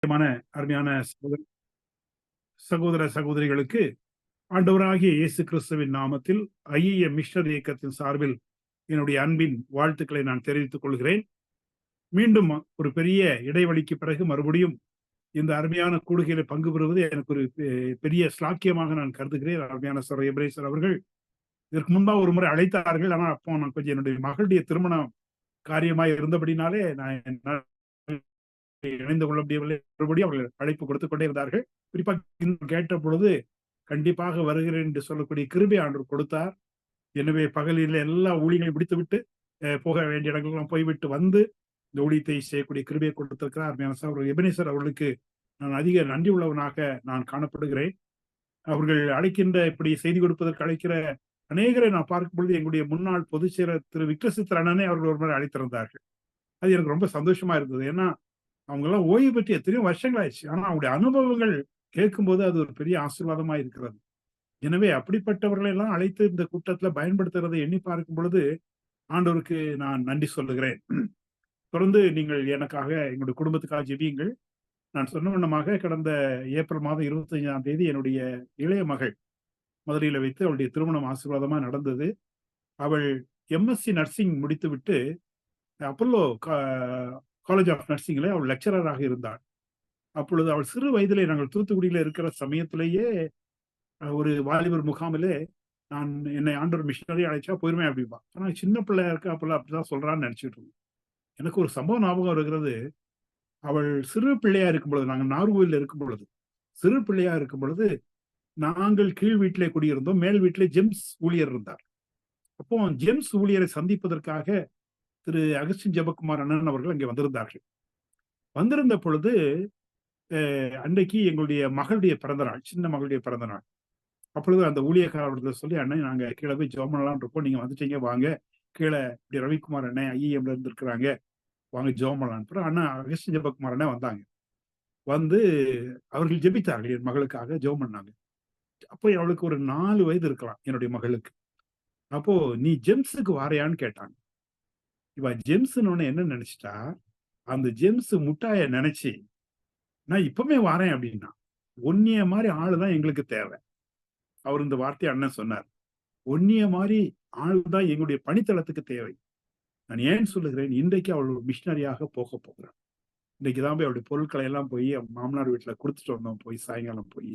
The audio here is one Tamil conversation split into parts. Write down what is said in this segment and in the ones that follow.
அருமையான சகோதர சகோதரிகளுக்கு ஆண்டவராகிய இயேசு கிறிஸ்துவின் நாமத்தில் ஐஏஎம் மிஷனரி இயக்கத்தின் சார்பில் என்னுடைய அன்பின் வாழ்த்துக்களை நான் தெரிவித்துக் கொள்கிறேன். மீண்டும் ஒரு பெரிய இடைவெளிக்கு பிறகு மறுபடியும் இந்த அருமையான கூடுகையில பங்கு பெறுவது எனக்கு ஒரு பெரிய ஸ்லாக்கியமாக நான் கருதுகிறேன். அருமையான சர் எபிரேசர் அவர்கள் இதற்கு முன்பாக ஒரு முறை அழைத்தார்கள். ஆனால் அப்போ நான் கொஞ்சம் என்னுடைய மகளுடைய திருமணம் காரியமாக இருந்தபடினாலே நான் இணைந்து கொள்ள முடியவில்லை. மறுபடியும் அவர்கள் அழைப்பு கொடுத்துக் கொண்டே இருந்தார்கள். குறிப்பாக கேட்ட பொழுது கண்டிப்பாக வருகிறேன் என்று சொல்லக்கூடிய கிருபை ஆண்டவர் கொடுத்தார். எனவே பகலில் எல்லா ஊழியங்களையும் முடித்துவிட்டு போக வேண்டிய இடங்கள்லாம் போய்விட்டு வந்து இந்த ஊழியத்தை செய்யக்கூடிய கிருபையை கொடுத்திருக்கிறார். அருமையான எபனேசர் அவர்களுக்கு நான் அதிக நன்றி உள்ளவனாக நான் காணப்படுகிறேன். அவர்கள் அழைக்கின்ற இப்படி செய்தி கொடுப்பதற்கு அழைக்கிற அநேகரை நான் பார்க்கும் பொழுது எங்களுடைய முன்னாள் பொதுச் செயலர் திரு விக்ரசித்திர அண்ணனே அவர்கள் ஒரு முறை அழைத்திருந்தார்கள். அது எனக்கு ரொம்ப சந்தோஷமா இருந்தது. ஏன்னா அவங்க எல்லாம் ஓய்வு பெற்று எத்தனையோ வருஷங்கள் ஆயிடுச்சு. ஆனா அவங்களுடைய அனுபவங்கள் கேட்கும்போது அது ஒரு பெரிய ஆசீர்வாதமா இருக்கிறது. எனவே அப்படிப்பட்டவர்களை எல்லாம் அழைத்து இந்த கூட்டத்துல பயன்படுத்துறதை எண்ணி பார்க்கும் பொழுது ஆண்டவருக்கு நான் நன்றி சொல்லுகிறேன். தொடர்ந்து நீங்கள் எனக்காக எங்களுடைய குடும்பத்துக்காக ஜெபியுங்கள். நான் சொன்ன வண்ணமாக கடந்த ஏப்ரல் மாதம் 25ஆம் தேதி என்னுடைய இளைய மகள் மதுரையில வைத்து அவளுடைய திருமணம் ஆசீர்வாதமா நடந்தது. அவள் எம்எஸ்சி நர்சிங் முடித்துவிட்டு அப்பல்லோ காலேஜ் ஆஃப் நர்சிங்ல அவள் லெக்சரராக இருந்தாள். அப்பொழுது அவள் சிறு வயதிலே நாங்கள் தூத்துக்குடியில இருக்கிற சமயத்திலேயே ஒரு வாலிபர் முகாமிலே என்னை ஆண்டவர் மிஷனரி அழைச்சா போயிருமே அப்படின்பா. ஆனா சின்ன பிள்ளையா இருக்கா அப்பெல்லாம் அப்படிதான் சொல்றான்னு நினைச்சிட்டு இருந்தோம். எனக்கு ஒரு சம்பவம் ஞாபகம் இருக்கிறது. அவள் சிறு பிள்ளையா இருக்கும் பொழுது, நாங்கள் நாகர்கோவில்ல இருக்கும் பொழுது, சிறு பிள்ளையா இருக்கும் பொழுது நாங்கள் கீழ் வீட்டிலே குடியிருந்தோம். மேல் வீட்டிலே ஜெம்ஸ் ஊழியர் இருந்தார். அப்போ ஜெம்ஸ் ஊழியரை சந்திப்பதற்காக திரு அகஸ்டின் ஜெபக்குமார் அண்ணன் அவர்கள் அங்கே வந்திருந்தார்கள். வந்திருந்த பொழுது அன்றைக்கு எங்களுடைய மகளுடைய பிறந்த நாள், சின்ன மகளுடைய பிறந்த நாள். அப்பொழுது அந்த ஊழியக்காரர்களை சொல்லி, அண்ணன் நாங்க கீழே போய் ஜெபம் பண்ணலாம்னு இருக்கோம், நீங்க வந்துட்டீங்க வாங்க, கீழே இப்படி ரவிக்குமார் அண்ணன் ஐஏஎம்ல இருந்து இருக்கிறாங்க, வாங்க ஜெபம் பண்ணலான்னு. அண்ணா அகஸ்டின் ஜெபக்குமார் அண்ணன் வந்தாங்க. வந்து அவர்கள் ஜெபித்தார்கள், என் மகளுக்காக ஜெபம் பண்ணாங்க. அப்போ அவளுக்கு ஒரு 4 வயது இருக்கலாம் என்னுடைய மகளுக்கு. அப்போ நீ ஜெம்ஸுக்கு வாரையான்னு கேட்டாங்க. இவ ஜெம்ஸ்ன்னு என்ன நினைச்சிட்டா, அந்த ஜெம்ஸ் முட்டாய நினைச்சு நான் இப்பவுமே வாரேன் அப்படின்னா, ஒன்னிய மாதிரி ஆளுதான் எங்களுக்கு தேவை. அவர் இந்த வார்த்தையை அண்ணன் சொன்னார். ஒன்னிய மாதிரி ஆளுதான் எங்களுடைய பணித்தளத்துக்கு தேவை. நான் ஏன் சொல்லுகிறேன், இன்றைக்கு அவள் ஒரு மிஷனரியாக போக போகிறாள். இன்றைக்குதான் போய் அவருடைய பொருட்களை எல்லாம் போய் மாமனார் வீட்டுல கொடுத்துட்டு வந்தோம். போய் சாயங்காலம் போய்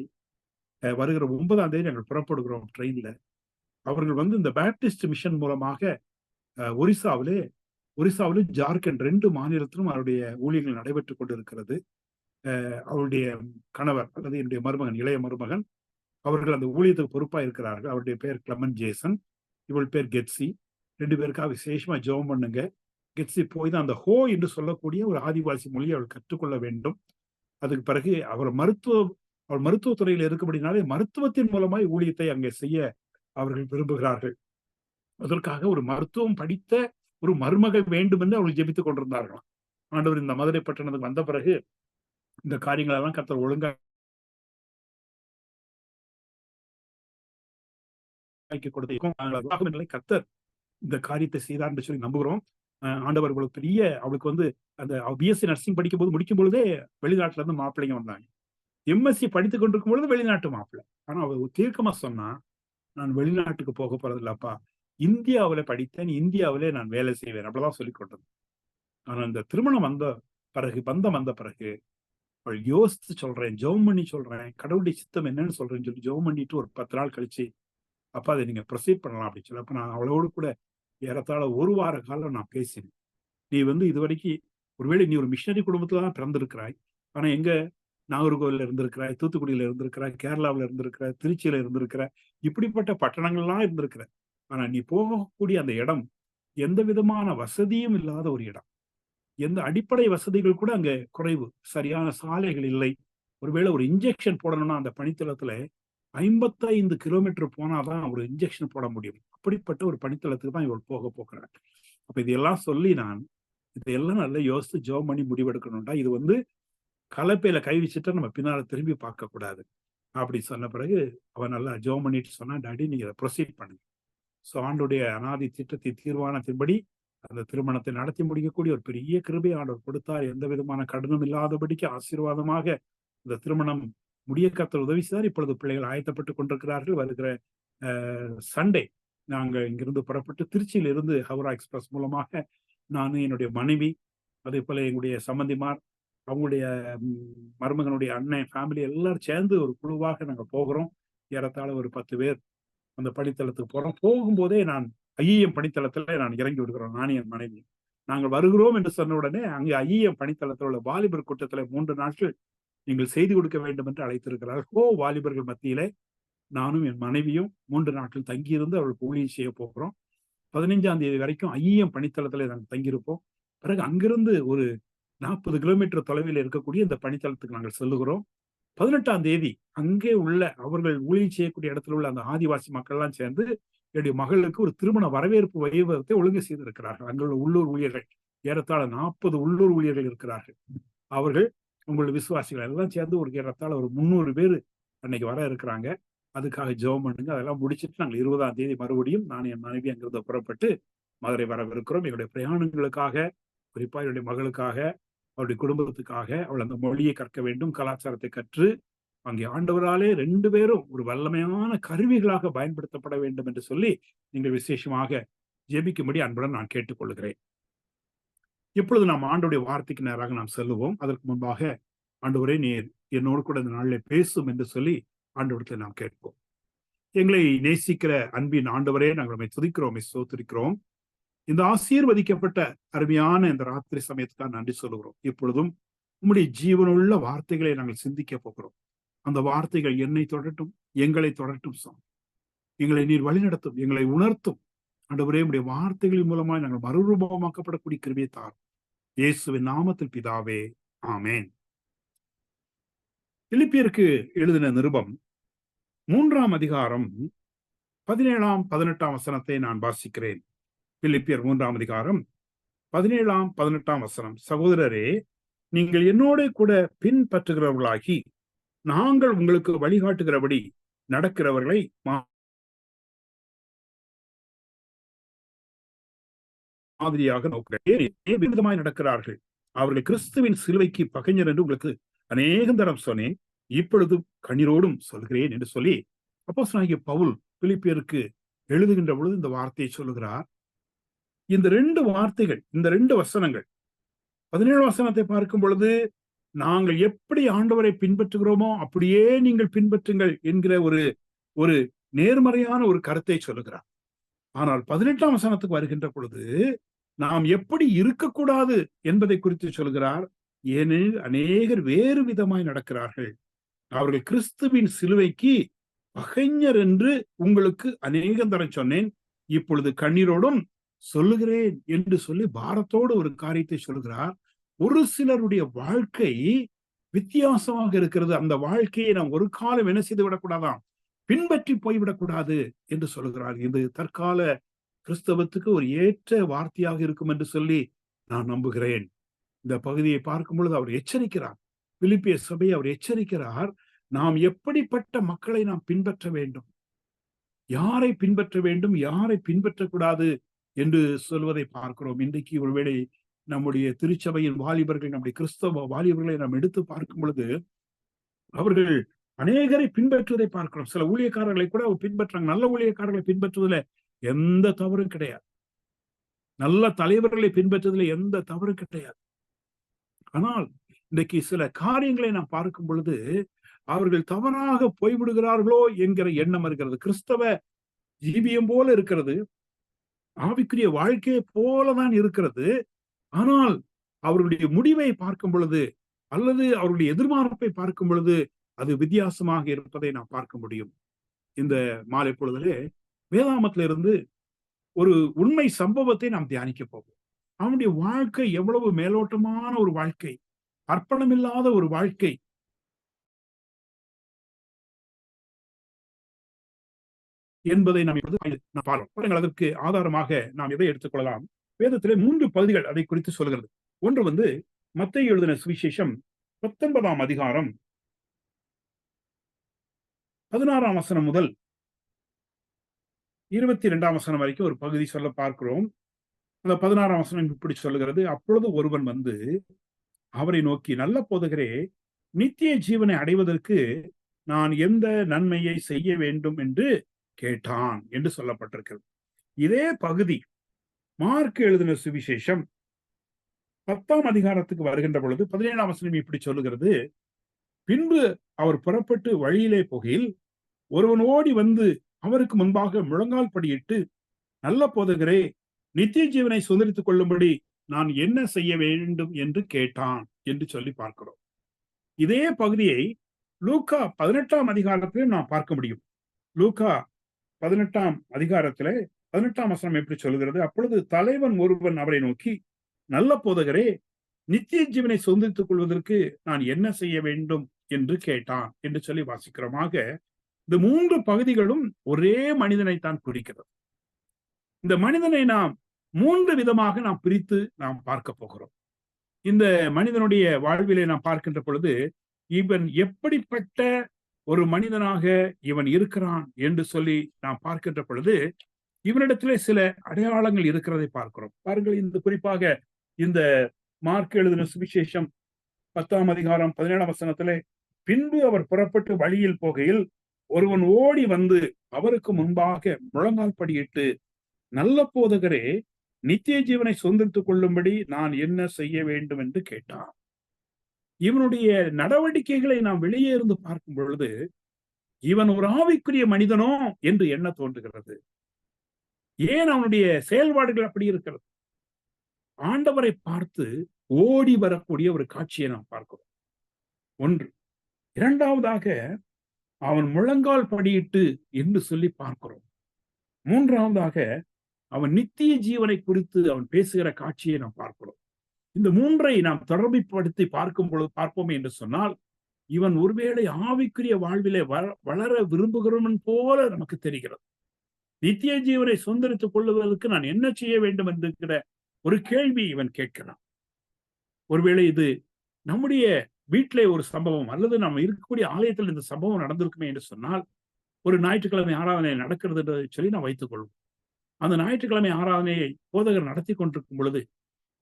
வருகிற 9ஆம் தேதி நாங்கள் புறப்படுகிறோம் ட்ரெயின்ல. அவர்கள் வந்து இந்த பேப்டிஸ்ட் மிஷன் மூலமாக ஒரிசாவிலும் ஜார்க்கண்ட் 2 மாநிலத்திலும் அவருடைய ஊழியங்கள் நடைபெற்றுக் கொண்டிருக்கிறது. அவருடைய கணவர் அல்லது என்னுடைய மருமகன், இளைய மருமகன், அவர்கள் அந்த ஊழியத்துக்கு பொறுப்பா இருக்கிறார்கள். அவருடைய பேர் கிளமன் ஜேசன், இவள் பேர் கெட்சி. 2 பேருக்காக விசேஷமா ஜெபம் பண்ணுங்க. கெட்சி போய் தான் அந்த ஹோ என்று சொல்லக்கூடிய ஒரு ஆதிவாசி மொழியை அவள் கற்றுக்கொள்ள வேண்டும். அதுக்கு பிறகு அவள் மருத்துவத்துறையில் இருக்கும்படினாலே மருத்துவத்தின் மூலமாய் ஊழியத்தை அங்கே செய்ய அவர்கள் விரும்புகிறார்கள். அதற்காக ஒரு மருத்துவம் படித்த ஒரு மருமகள் வேண்டும் என்று அவர்கள் ஜெபித்துக் கொண்டிருந்தார்களாம். ஆண்டவர் இந்த மதுரை பட்டணத்துக்கு வந்த பிறகு இந்த காரியங்கள் எல்லாம் கர்த்தர் ஒழுங்கா கொடுத்து கர்த்தர் இந்த காரியத்தை செய்தார் என்று சொல்லி நம்புகிறோம். ஆண்டவர் பெரிய அவளுக்கு வந்து அந்த பிஎஸ்சி நர்சிங் படிக்கும் போது முடிக்கும் பொழுதே வெளிநாட்டுல இருந்து மாப்பிள்ளைங்க வந்தாங்க. எம்எஸ்சி படித்துக் கொண்டிருக்கும் பொழுது வெளிநாட்டு மாப்பிள்ளை. ஆனா அவர் தீர்க்கமா சொன்னா, நான் வெளிநாட்டுக்கு போக போறது இல்லப்பா, இந்தியாவில படித்தேன், இந்தியாவிலே நான் வேலை செய்வேன், அப்படிதான் சொல்லிக் கொண்டது. ஆனா இந்த திருமணம் பந்தம் வந்த பிறகு அவள் யோசித்து சொல்றேன், ஜெபம் பண்ணி சொல்றேன், கடவுளுடைய சித்தம் என்னன்னு சொல்றேன்னு சொல்லி ஜெபம் பண்ணிட்டு ஒரு 10 நாள் கழிச்சு, அப்பா அதை நீங்க ப்ரொசீட் பண்ணலாம் அப்படின்னு சொல்லி, அப்ப நான் அவளோடு கூட ஏறத்தாழ 1 வார காலம் நான் பேசினேன். நீ வந்து இதுவரைக்கும் ஒருவேளை நீ ஒரு மிஷனரி குடும்பத்துல தான் பிறந்திருக்கிறாய், ஆனா எங்க நாகர்கோவில்ல இருந்திருக்கிறாய், தூத்துக்குடியில இருந்திருக்கிறாய், கேரளாவில இருந்திருக்கிறாய், திருச்சியில இருந்திருக்கிற, இப்படிப்பட்ட பட்டணங்கள்லாம் இருந்திருக்கிற. ஆனா நீ போகக்கூடிய அந்த இடம் எந்த விதமான வசதியும் இல்லாத ஒரு இடம். எந்த அடிப்படை வசதிகள் கூட அங்க குறைவு. சரியான சாலைகள் இல்லை. ஒருவேளை ஒரு இன்ஜெக்ஷன் போடணும்னா அந்த பணித்தளத்துல 55 கிலோமீட்டர் போனாதான் ஒரு இன்ஜெக்ஷன் போட முடியும். அப்படிப்பட்ட ஒரு பணித்தளத்துக்கு தான் இவள் போகிறாள். அப்ப இதெல்லாம் சொல்லி நான் இதையெல்லாம் நல்லா யோசித்து ஜெபம் பண்ணி முடிவெடுக்கணும்டா. இது வந்து கலப்பையில கை வச்சுட்டா நம்ம பின்னால திரும்பி பார்க்க கூடாது அப்படி சொன்ன பிறகு அவன் நல்லா ஜெபம் பண்ணிட்டு சொன்னா, டாடி நீங்க இதை ப்ரொசீட் பண்ணுங்க. ஸோ ஆண்டுடைய அனாதி திட்டத்தை தீர்மானத்தின்படி அந்த திருமணத்தை நடத்தி முடிக்கக்கூடிய ஒரு பெரிய கிருபை ஆண்டவர் கொடுத்தார். எந்த விதமான கடினம் இல்லாதபடிக்கு ஆசீர்வாதமாக இந்த திருமணம் முடிய கர்த்தர் உதவி செய்தார். இப்பொழுது பிள்ளைகள் ஆயத்தப்பட்டுக் கொண்டிருக்கிறார்கள். வருகிற சண்டே நாங்க இங்கிருந்து புறப்பட்டு திருச்சியில இருந்து ஹவுரா எக்ஸ்பிரஸ் மூலமாக நான், என்னுடைய மனைவி, அதே போல எங்களுடைய சம்பந்திமார், அவங்களுடைய மருமகனுடைய அண்ணன், ஃபேமிலி எல்லாரும் சேர்ந்து ஒரு குழுவாக நாங்க போகிறோம். ஏறத்தாழ ஒரு 10 பேர் அந்த பணித்தளத்துக்கு போறோம். போகும்போதே நான் ஐஏஎம் பணித்தளத்துல நான் இறங்கி விடுகிறோம், நானும் என் மனைவி. நாங்கள் வருகிறோம் என்று சொன்ன உடனே அங்கே ஐஏஎம் பணித்தளத்தில் உள்ள வாலிபர் கூட்டத்தில் 3 நாட்கள் நீங்கள் செய்தி கொடுக்க வேண்டும் என்று அழைத்திருக்கிறார்கள். வாலிபர்கள் மத்தியிலே நானும் என் மனைவியும் 3 நாட்கள் தங்கியிருந்து அவர்களுக்கு ஊழியம் செய்ய போகிறோம். 15ஆம் தேதி வரைக்கும் ஐஏஎம் பணித்தளத்தில் நாங்கள் தங்கியிருப்போம். பிறகு அங்கிருந்து ஒரு 40 கிலோமீட்டர் தொலைவில் இருக்கக்கூடிய இந்த பணித்தளத்துக்கு நாங்கள் செல்லுகிறோம். 18ஆம் தேதி அங்கே உள்ள அவர்கள் ஊழியம் செய்யக்கூடிய இடத்துல உள்ள அந்த ஆதிவாசி மக்கள் எல்லாம் சேர்ந்து என்னுடைய மகளுக்கு ஒரு திருமண வரவேற்பு வைபவத்தை ஒழுங்கு செய்திருக்கிறார்கள். அங்குள்ள உள்ளூர் ஊழியர்கள் ஏறத்தாழ 40 உள்ளூர் ஊழியர்கள் இருக்கிறார்கள். அவர்கள் உங்களுடைய விசுவாசிகள் எல்லாம் சேர்ந்து ஒரு ஏறத்தாழ ஒரு 300 பேர் அன்னைக்கு வர இருக்கிறாங்க. அதுக்காக ஜெபம் பண்ணுங்க. அதெல்லாம் முடிச்சுட்டு நாங்கள் 20ஆம் தேதி மறுபடியும் நான், என் மனைவி அங்கிருந்து புறப்பட்டு மதுரை வரவிருக்கிறோம். எங்களுடைய பிரயாணங்களுக்காக, குறிப்பா என்னுடைய மகளுக்காக, அவருடைய குடும்பத்துக்காக. அவள் அந்த மொழியை கற்க வேண்டும், கலாச்சாரத்தை கற்று அங்கே ஆண்டவராலே 2 பேரும் ஒரு வல்லமையான கருவிகளாக பயன்படுத்தப்பட வேண்டும் என்று சொல்லி நீங்கள் விசேஷமாக ஜெபிக்கும்படி அன்புடன் நான் கேட்டுக்கொள்கிறேன். இப்பொழுது நாம் ஆண்டவருடைய வார்த்தைக்கு நேராக நாம் செல்லுவோம். அதற்கு முன்பாக, ஆண்டவரே, நீர் என்னோடு கூட இந்த நாளில் பேசும் என்று சொல்லி ஆண்டவரத்தை நாம் கேட்போம். எங்களை நேசிக்கிற அன்பின் ஆண்டவரே, நாங்கள் உம்மை துதிக்கிறோம், ஸ்தோத்திரிக்கிறோம். இந்த ஆசீர்வதிக்கப்பட்ட அருமையான இந்த ராத்திரி சமயத்துக்காக நன்றி சொல்லுகிறோம். இப்பொழுதும் உம்முடைய ஜீவனுள்ள வார்த்தைகளை நாங்கள் சிந்திக்க போகிறோம். அந்த வார்த்தைகள் என்னை தொடரட்டும், எங்களை தொடரட்டும் சாமி. எங்களை நீர் வழிநடத்தும், எங்களை உணர்த்தும். ஆண்டவரே, உம்முடைய வார்த்தைகளின் மூலமாய் நாங்கள் மறுரூபமாக்கப்படக்கூடிய கிருபையை தாரும். இயேசுவின் நாமத்தில் பிதாவே, ஆமென். பிலிப்பியருக்கு எழுதின நிருபம் 3ஆம் அதிகாரம் 17ஆம் 18ஆம் வசனத்தை நான் வாசிக்கிறேன். பிலிப்பியர் 3ஆம் அதிகாரம் 17ஆம் 18ஆம் வசனம். சகோதரரே, நீங்கள் என்னோட கூட பின்பற்றுகிறவர்களாகி நாங்கள் உங்களுக்கு வழிகாட்டுகிறபடி நடக்கிறவர்களை மாதிரியாக நோக்குகிறேன். நடக்கிறார்கள். அவர்கள் கிறிஸ்துவின் சிலுவைக்கு பகைஞர் என்று உங்களுக்கு அநேகம் தரம் சொன்னேன், இப்பொழுதும் கண்ணீரோடும் சொல்கிறேன் என்று சொல்லி அப்போஸ்தலனாகிய பவுல் பிலிப்பியருக்கு எழுதுகின்ற பொழுது இந்த வார்த்தையை சொல்லுகிறார். இந்த 2 வார்த்தைகள், இந்த 2 வசனங்கள், 17 வசனத்தை பார்க்கும் பொழுது நாங்கள் எப்படி ஆண்டவரை பின்பற்றுகிறோமோ அப்படியே நீங்கள் பின்பற்றுங்கள் என்கிற ஒரு நேர்மறையான ஒரு கருத்தை சொல்லுகிறார். ஆனால் 18ஆம் வசனத்துக்கு வருகின்ற பொழுது நாம் எப்படி இருக்கக்கூடாது என்பதை குறித்து சொல்கிறார். ஏனெனில் அநேகர் வேறு விதமாய் நடக்கிறார்கள். அவர்கள் கிறிஸ்துவின் சிலுவைக்கு பகைஞர் என்று உங்களுக்கு அநேகம் தரம் சொன்னேன், இப்பொழுது கண்ணீரோடும் சொல்லுகிறேன் என்று சொல்லி பாரத்தோடு ஒரு காரியத்தை சொல்கிறார். ஒரு சிலருடைய வாழ்க்கை வித்தியாசமாக இருக்கிறது. அந்த வாழ்க்கையை நாம் ஒரு காலம் என்ன செய்து விடக்கூடாதாம், பின்பற்றி போய்விடக்கூடாது என்று சொல்கிறார். இது தற்கால கிறிஸ்தவத்துக்கு ஒரு ஏற்ற வார்த்தையாக இருக்கும் என்று சொல்லி நான் நம்புகிறேன். இந்த பகுதியை பார்க்கும் பொழுது அவர் எச்சரிக்கிறார், பிலிப்பிய சபையை அவர் எச்சரிக்கிறார். நாம் எப்படிப்பட்ட மக்களை நாம் பின்பற்ற வேண்டும், யாரை பின்பற்ற வேண்டும், யாரை பின்பற்றக்கூடாது என்று சொல்வதை பார்க்கிறோம். இன்றைக்கு ஒருவேளை நம்முடைய திருச்சபையின் வாலிபர்கள், நம்முடைய கிறிஸ்தவ வாலிபர்களை நாம் எடுத்து பார்க்கும் பொழுது அவர்கள் அநேகரை பின்பற்றுவதை பார்க்கிறோம். சில ஊழியக்காரர்களை கூட பின்பற்றாங்க. நல்ல ஊழியக்காரர்களை பின்பற்றுவதில் எந்த தவறும் கிடையாது. நல்ல தலைவர்களை பின்பற்றுவதில் எந்த தவறும் கிடையாது. ஆனால் இன்றைக்கு சில காரியங்களை நாம் பார்க்கும் பொழுது அவர்கள் தவறாக போய்விடுகிறார்களோ என்கிற எண்ணம் இருக்கிறது. கிறிஸ்தவ ஜீவியம் போல இருக்கிறது, ஆவிக்குரிய வாழ்க்கையை போலதான் இருக்கிறது. ஆனால் அவர்களுடைய முடிவை பார்க்கும் பொழுது அல்லது அவருடைய எதிர்பார்ப்பை பார்க்கும் பொழுது அது வித்தியாசமாக இருப்பதை நாம் பார்க்க முடியும். இந்த மாலை பொழுதிலே வேதாமத்திலிருந்து ஒரு உண்மை சம்பவத்தை நாம் தியானிக்க போவோம். அவனுடைய வாழ்க்கை எவ்வளவு மேலோட்டமான ஒரு வாழ்க்கை, அர்ப்பணமில்லாத ஒரு வாழ்க்கை என்பதை நாம் பார்க்கிறோம். அதற்கு ஆதாரமாக நாம் எதை எடுத்துக்கொள்ளலாம்? வேதத்திலே 3 பகுதிகள் அதை குறித்து சொல்கிறது. ஒன்று மத்தேயு எழுதின சுவிசேஷம் 19ஆம் அதிகாரம் 16ஆம் வசனம் முதல் 22ஆம் வசனம் வரைக்கும் ஒரு பகுதி சொல்ல பார்க்கிறோம். அந்த 16ஆம் வசனம் இப்படி சொல்லுகிறது, அப்பொழுது ஒருவன் வந்து அவரை நோக்கி, நல்ல போதகரே, நித்திய ஜீவனை அடைவதற்கு நான் எந்த நன்மையை செய்ய வேண்டும் என்று கேட்டான் என்று சொல்லப்பட்டிருக்கிறது. இதே பகுதி மார்க் எழுதின சுவிசேஷம் 10ஆம் அதிகாரத்துக்கு வருகின்ற பொழுது 17ஆம் வசனம் இப்படி சொல்லுகிறது, பின்பு அவர் புறப்பட்டு வழியிலே போகையில் ஒருவன் ஓடி வந்து அவருக்கு முன்பாக முழங்கால் படியிட்டு, நல்ல போதகரே, நித்திய ஜீவனை சுதந்திரித்துக் கொள்ளும்படி நான் என்ன செய்ய வேண்டும் என்று கேட்டான் என்று சொல்லி பார்க்கிறோம். இதே பகுதியை லூக்கா 18ஆம் அதிகாரத்திலும் நாம் பார்க்க முடியும். லூக்கா 18ஆம் அதிகாரத்திலே 18ஆம் வசனம் எப்படி சொல்கிறது, அப்பொழுது தலைவன் ஒருவன் அவரை நோக்கி, நல்ல போதகரே, நித்திய ஜீவனை சுதந்திரித்துக் கொள்வதற்கு நான் என்ன செய்ய வேண்டும் என்று கேட்டான் என்று சொல்லி வாசிக்கிறோம். ஆக இந்த 3 பகுதிகளும் ஒரே மனிதனை தான் குறிக்கிறது. இந்த மனிதனை நாம் 3 விதமாக நாம் பிரித்து நாம் பார்க்க போகிறோம். இந்த மனிதனுடைய வாழ்விலே நாம் பார்க்கின்ற பொழுது, இவன் எப்படிப்பட்ட ஒரு மனிதனாக இவன் இருக்கிறான் என்று சொல்லி நாம் பார்க்கின்ற பொழுது, இவனிடத்திலே சில அடையாளங்கள் இருக்கிறதை பார்க்கிறோம். பாருங்கள், இந்த குறிப்பாக இந்த மார்க் எழுதின சுவிசேஷம் 10ஆம் அதிகாரம் 17ஆம் வசனத்திலே, பின்பு அவர் புறப்பட்டு வழியில் போகையில் ஒருவன் ஓடி வந்து அவருக்கு முன்பாக முழங்கால் படியிட்டு, நல்ல போதகரே, நித்திய ஜீவனை சுதந்திரித்துக் கொள்ளும்படி நான் என்ன செய்ய வேண்டும் என்று கேட்டான். இவனுடைய நடவடிக்கைகளை நாம் வெளியே இருந்து பார்க்கும் பொழுது, இவன் ஒரு ஆவிக்குரிய மனிதனோ என்று எண்ண தோன்றுகிறது. ஏன் அவனுடைய செயல்பாடுகள் அப்படி இருக்கிறது? ஆண்டவரை பார்த்து ஓடி வரக்கூடிய ஒரு காட்சியை நாம் பார்க்கிறோம். ஒன்று. இரண்டாவதாக, அவன் முழங்கால் படியிட்டு என்று சொல்லி பார்க்கிறோம். மூன்றாவதாக, அவன் நித்திய ஜீவனை குறித்து அவன் பேசுகிற காட்சியை நாம் பார்க்கிறோம். இந்த 3ஐ நாம் தொடர்புபடுத்தி பார்ப்போம் என்று சொன்னால், இவன் ஒருவேளை ஆவிக்குரிய வாழ்விலே வளர விரும்புகிறவன் போல நமக்கு தெரிகிறது. நித்திய ஜீவனை சுதந்திரித்துக் கொள்வதற்கு நான் என்ன செய்ய வேண்டும் என்கிற ஒரு கேள்வி இவன் கேட்கிறான். ஒருவேளை இது நம்முடைய வீட்டிலே ஒரு சம்பவம் அல்லது நம்ம இருக்கக்கூடிய ஆலயத்தில் இந்த சம்பவம் நடந்திருக்குமே என்று சொன்னால், ஒரு ஞாயிற்றுக்கிழமை ஆராதனை நடக்கிறது என்று சொல்லி நான் வைத்துக் கொள்வோம். அந்த ஞாயிற்றுக்கிழமை ஆராதனையை போதகர் நடத்தி கொண்டிருக்கும் பொழுது,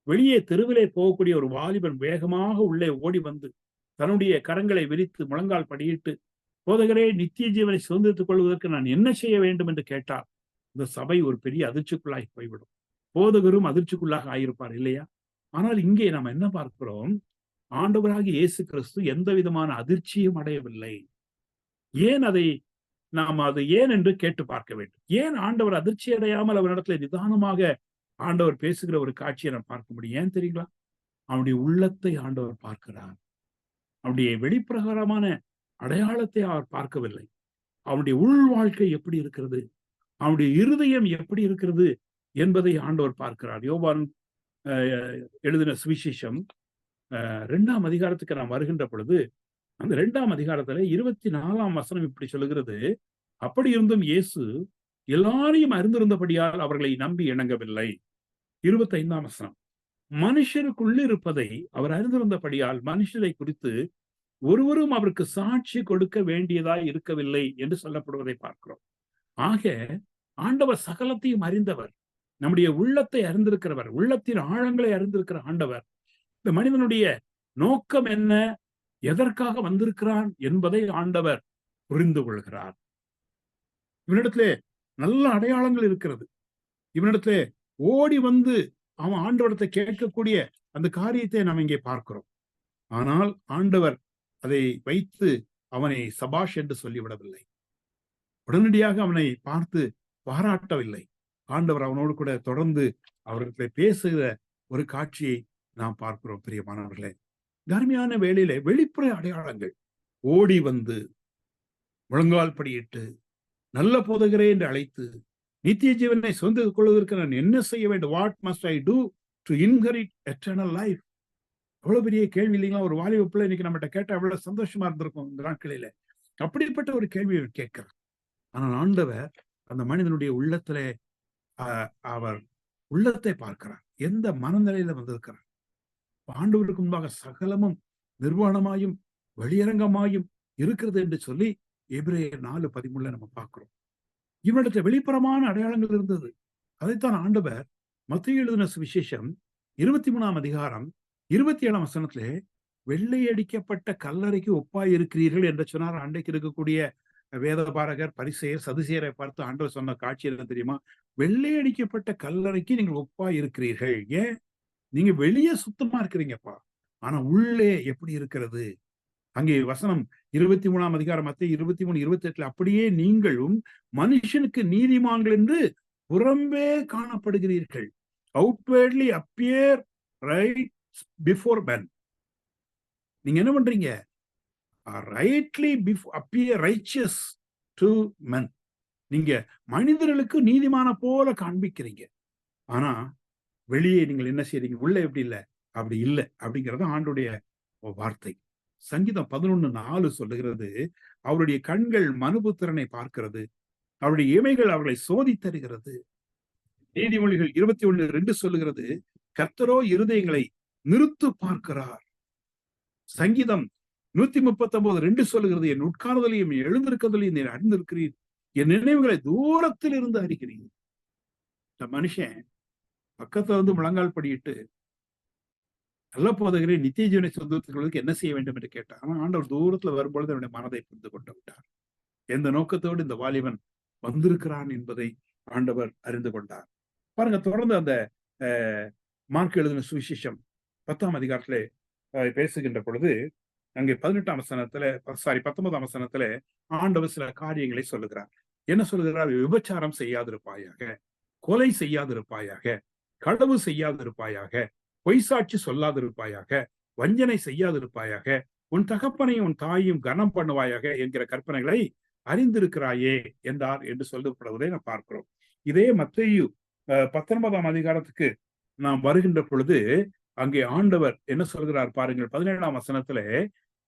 வெளியே தெருவிலே போகக்கூடிய ஒரு வாலிபன் வேகமாக உள்ளே ஓடி வந்து தன்னுடைய கரங்களை விரித்து முழங்கால் படியிட்டு, போதகரே, நித்திய ஜீவனை சுதந்திரித்துக் கொள்வதற்கு நான் என்ன செய்ய வேண்டும் என்று கேட்டால், இந்த சபை ஒரு பெரிய அதிர்ச்சிக்குள்ளாகி போய்விடும். போதகரும் அதிர்ச்சிக்குள்ளாக ஆயிருப்பார் இல்லையா? ஆனால் இங்கே நாம் என்ன பார்க்கிறோம்? ஆண்டவராகிய இயேசு கிறிஸ்து எந்த விதமான அதிர்ச்சியும் அடையவில்லை. ஏன் அது ஏன் என்று கேட்டு பார்க்க வேண்டும். ஏன் ஆண்டவர் அதிர்ச்சி அடையாமல் அவரிடத்துல நிதானமாக ஆண்டவர் பேசுகிற ஒரு காட்சியை நாம் பார்க்க முடியும்? ஏன் தெரியுங்களா? அவனுடைய உள்ளத்தை ஆண்டவர் பார்க்கிறார். அவனுடைய வெளிப்பிரகாரமான அடையாளத்தை அவர் பார்க்கவில்லை. அவனுடைய உள் வாழ்க்கை எப்படி இருக்கிறது, அவனுடைய இருதயம் எப்படி இருக்கிறது என்பதை ஆண்டவர் பார்க்கிறார். யோவான் எழுதின சுவிசேஷம் 2ஆம் அதிகாரத்துக்கு நாம் வருகின்ற பொழுது, அந்த 2ஆம் அதிகாரத்துல 24ஆம் வசனம் இப்படி சொல்லுகிறது, அப்படி இருந்தும் இயேசு எல்லாரையும் அறிந்திருந்தபடியால் அவர்களை நம்பி இணங்கவில்லை. 25ஆம் வசனம், மனுஷருக்குள் இருப்பதை அவர் அறிந்திருந்தபடியால் மனுஷரை குறித்து ஒருவரும் அவருக்கு சாட்சி கொடுக்க வேண்டியதாய் இருக்கவில்லை என்று சொல்லப்படுவதை பார்க்கிறோம். ஆக ஆண்டவர் சகலத்தையும் அறிந்தவர், நம்முடைய உள்ளத்தை அறிந்திருக்கிறவர், உள்ளத்தின் ஆழங்களை அறிந்திருக்கிற ஆண்டவர் இந்த மனிதனுடைய நோக்கம் என்ன, எதற்காக வந்திருக்கிறான் என்பதை ஆண்டவர் புரிந்து கொள்கிறார். இவனிடத்திலே நல்ல அடையாளங்கள் இருக்கிறது. இவனிடத்திலே ஓடி வந்து அவன் ஆண்டவரத்தை கேட்கக்கூடிய அந்த காரியத்தை நாம் இங்கே பார்க்கிறோம். ஆனால் ஆண்டவர் அதை வைத்து அவனை சபாஷ் என்று சொல்லிவிடவில்லை. உடனடியாக அவனை பார்த்து பாராட்டவில்லை. ஆண்டவர் அவனோடு கூட தொடர்ந்து அவர்களை பேசுகிற ஒரு காட்சியை நாம் பார்க்கிறோம். பிரியமானவர்களே, தர்மியான வேளையிலே வெளிப்புற அடையாளங்கள், ஓடி வந்து முழங்கால் படியிட்டு நல்ல போதகரே என்று அழைத்து, நித்திய ஜீவனை சுதந்திரித்துக் கொள்வதற்கு நான் என்ன செய்ய வேண்டும், what must I do to inherit eternal life? எவ்வளவு பெரிய கேள்வி இல்லைங்களா? ஒரு வாலிப பிள்ளை இன்னைக்கு நம்மகிட்ட கேட்டா எவ்வளவு சந்தோஷமா இருந்திருக்கும் இந்த நாட்களில. அப்படிப்பட்ட ஒரு கேள்வியை கேட்கிறார். ஆனால் ஆண்டவர் அந்த மனிதனுடைய உள்ளத்திலே அவர் உள்ளத்தை பார்க்கிறார். எந்த மனநிலையில வந்திருக்கிறார். ஆண்டவருக்கு முன்பாக சகலமும் நிர்வாணமாயும் வெளியரங்கமாயும் இருக்கிறது என்று சொல்லி எபிரேயர் 4:13 நம்ம பார்க்கிறோம். இவனிடத்துல வெளிப்புறமான அடையாளங்கள் இருந்தது. அதைத்தான் ஆண்டவர் மத்தேயு எழுதின சுவிசேஷம் 23ஆம் அதிகாரம் 27ஆம் வசனத்திலே வெள்ளையடிக்கப்பட்ட கல்லறைக்கு ஒப்பாய் இருக்கிறீர்கள் என்று சொன்னார். அன்றைக்கு இருக்கக்கூடிய வேதபாரகர், பரிசேயர், சதுசேயரை பார்த்து ஆண்டவர் சொன்ன காட்சி என்ன தெரியுமா? வெள்ளையடிக்கப்பட்ட கல்லறைக்கு நீங்கள் ஒப்பாய் இருக்கிறீர்கள். ஏன்? நீங்க வெளியே சுத்தமா இருக்கிறீங்கப்பா, ஆனா உள்ளே எப்படி இருக்கிறது? அங்கே வசனம் 23ஆம் அதிகாரம் மத்தேயு 23, 28 அப்படியே நீங்களும் மனுஷனுக்கு நீதிமான்கள் என்று புறம்பே காணப்படுகிறீர்கள். அவுட்வேர்ட்லி அப்பியர் ரைட் பிஃபோர் men. நீங்க என்ன பண்றீங்க? Rightly appear righteous to men. நீங்க மனிதர்களுக்கு நீதிமான போல காண்பிக்கிறீங்க. ஆனா வெளியே நீங்கள் என்ன செய்றீங்க? உள்ள எப்படி இல்ல? அப்படி இல்ல. அப்படிங்கிறது ஆண்டுடைய வார்த்தை. சங்கீதம் 11:4 சொல்லுகிறது, அவருடைய கண்கள் மனுபுத்திரனை பார்க்கிறது, அவருடைய இமைகள் அவர்களை சோதித்தருகிறது. நீதிமொழிகள் 21:2 சொல்லுகிறது, கர்த்தரோ இருதயங்களை நிறுத்து பார்க்கிறார். சங்கீதம் 139:2 சொல்லுகிறது, என் உட்கார்தலையும் எழுந்திருக்கிறதையும் நீர் அறிந்திருக்கிறீர், என் நினைவுகளை தூரத்தில் இருந்து அறிகிறீர். இந்த மனுஷன் பக்கத்துல வந்து முழங்கால் படியிட்டு, நல்ல போதகரே நித்திய ஜீவனை சொந்தத்துக்கு என்ன செய்ய வேண்டும் என்று கேட்டார். ஆனா ஆண்டவர் தூரத்துல வரும்பொழுது அவனுடைய மனதை புரிந்து கொண்டு விட்டார். எந்த நோக்கத்தோடு இந்த வாலிபன் வந்திருக்கிறான் என்பதை ஆண்டவர் அறிந்து கொண்டார். பாருங்க, தொடர்ந்து அந்த மார்க் எழுதின சுவிசேஷம் 10ஆம் அதிகாரத்திலே பேசுகின்ற பொழுது அங்கே 19ஆம் வசனத்துல ஆண்டவர் சில காரியங்களை சொல்லுகிறார். என்ன சொல்லுகிறார்? விபச்சாரம் செய்யாதிருப்பாயாக, கொலை செய்யாதிருப்பாயாக, களவு செய்யாதிருப்பாயாக, பொய்சாட்சி சொல்லாதிருப்பாயாக, வஞ்சனை செய்யாதிருப்பாயாக, உன் தகப்பனையும் உன் தாயையும் கனம் பண்ணுவாயாக என்கிற கற்பனைகளை அறிந்திருக்கிறாயே என்றார் என்று சொல்லப்படுவதை நாம் பார்க்கிறோம். இதே மத்தேயு 19ஆம் அதிகாரத்துக்கு நாம் வருகின்ற பொழுது அங்கே ஆண்டவர் என்ன சொல்கிறார் பாருங்கள். 17ஆம் வசனத்திலே,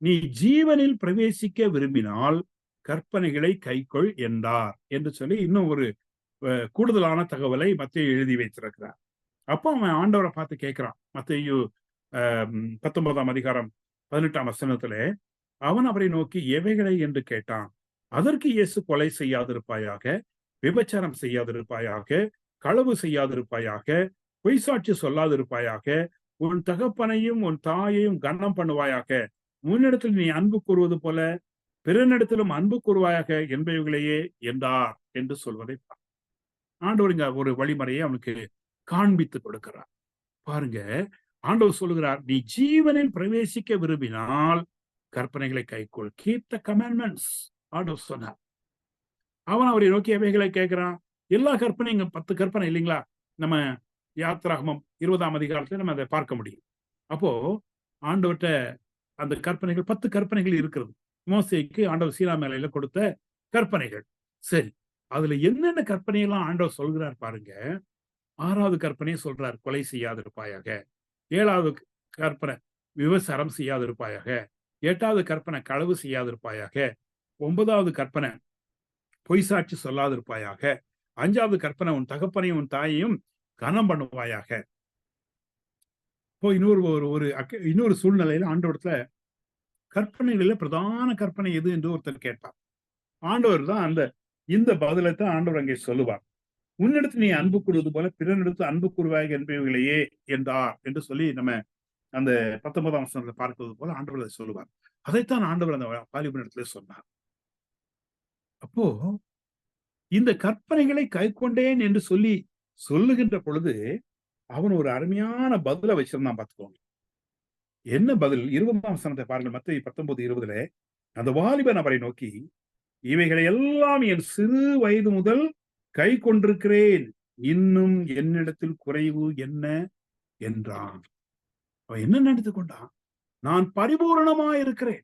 நீ ஜீவனில் பிரவேசிக்க விரும்பினால் கற்பனைகளை கைக்கொள் என்றார் என்று சொல்லி இன்னும் ஒரு கூடுதலான தகவலை மத்தேயு எழுதி வைத்திருக்கிறார். அப்போ அவன் ஆண்டவரை பார்த்து கேட்கிறான். மத்தேயு 19ஆம் அதிகாரம் 18ஆம் வசனத்திலே அவன் அவரை நோக்கி எவைகளை என்று கேட்டான். அதற்கு இயேசு, கொலை செய்யாதிருப்பாயாக, விபச்சாரம் செய்யாதிருப்பாயாக, களவு செய்யாதிருப்பாயாக, பொய்சாட்சி சொல்லாதிருப்பாயாக, உன் தகப்பனையும் உன் தாயையும் கனம் பண்ணுவாயாக, முன்னிடத்தில் நீ அன்பு கூறுவது போல பிறனிடத்திலும் அன்பு கூறுவாயாக என்பவைகளையே என்றார் என்று சொல்வதை ஆண்டவர் இங்க ஒரு வழிமுறையை அவனுக்கு காண்பித்து கொடுக்கிறார். பாருங்க, ஆண்டவர் சொல்லுகிறார், நீ ஜீவனில் பிரவேசிக்க விரும்பினால் கற்பனைகளை கைக்கொள். Keep the commandments. ஆண்டவர் சொன்னார். அவன் அவரை நோக்கி எவைகளை கேட்கிறான்? எல்லா கற்பனையும் 10 கற்பனை இல்லைங்களா? நம்ம யாத்திராகமம் 20ஆம் அதிகாரத்துல நம்ம அதை பார்க்க முடியும். அப்போ ஆண்டவர்கிட்ட அந்த கற்பனைகள் 10 கற்பனைகள் இருக்கிறது. மோசேக்கு ஆண்டவர் சீனா மேலையில கொடுத்த கற்பனைகள். சரி, அதுல என்னென்ன கற்பனையெல்லாம் ஆண்டவர் சொல்கிறார் பாருங்க. 6வது கற்பனையை சொல்றார், கொலை செய்யாதிருப்பாயாக. 7வது கற்பனை, விபச்சாரம் செய்யாதிருப்பாயாக. 8வது கற்பனை, களவு செய்யாதிருப்பாயாக. 9வது கற்பனை, பொய்சாட்சி சொல்லாதிருப்பாயாக. 5வது கற்பனை, உன் தகப்பனையும் உன் தாயையும் கனம் பண்ணுவாயாக. இப்போ இன்னொரு சூழ்நிலையில ஆண்டவரத்துல கற்பனைகளில பிரதான கற்பனை எது என்று ஒருத்தர் கேட்பார். ஆண்டவர் தான் இந்த பதிலை தான் ஆண்டவர் அங்கே சொல்லுவார். உன்னிடத்தில் நீ அன்பு கூறுவது போல பிறனிடத்து அன்பு கூறுவாய் என்பவைகளையே என்றார் என்று சொல்லி நம்ம அந்த 19ஆம் வசனத்தை பார்ப்பது போல ஆண்டவர் அதை சொல்லுவார். அதைத்தான் ஆண்டவர் அந்த வாலிபனிடத்திலே சொன்னார். அப்போ இந்த கற்பனைகளை கைக்கொண்டேன் என்று சொல்லுகின்ற பொழுது அவன் ஒரு அருமையான பதிலை வச்சிருந்தான். பார்த்துக்கோங்க, என்ன பதில்? 20ஆம் வசனத்தை பாருங்கள். மத்தேயு 19:20 அந்த வாலிபன் அவரை நோக்கி, இவைகளை எல்லாம் என் சிறு வயது முதல் கை கொண்டிருக்கிறேன், இன்னும் என்னிடத்தில் குறைவு என்ன என்றான். அவன் என்ன நினைத்து கொண்டான்? நான் பரிபூரணமா இருக்கிறேன்,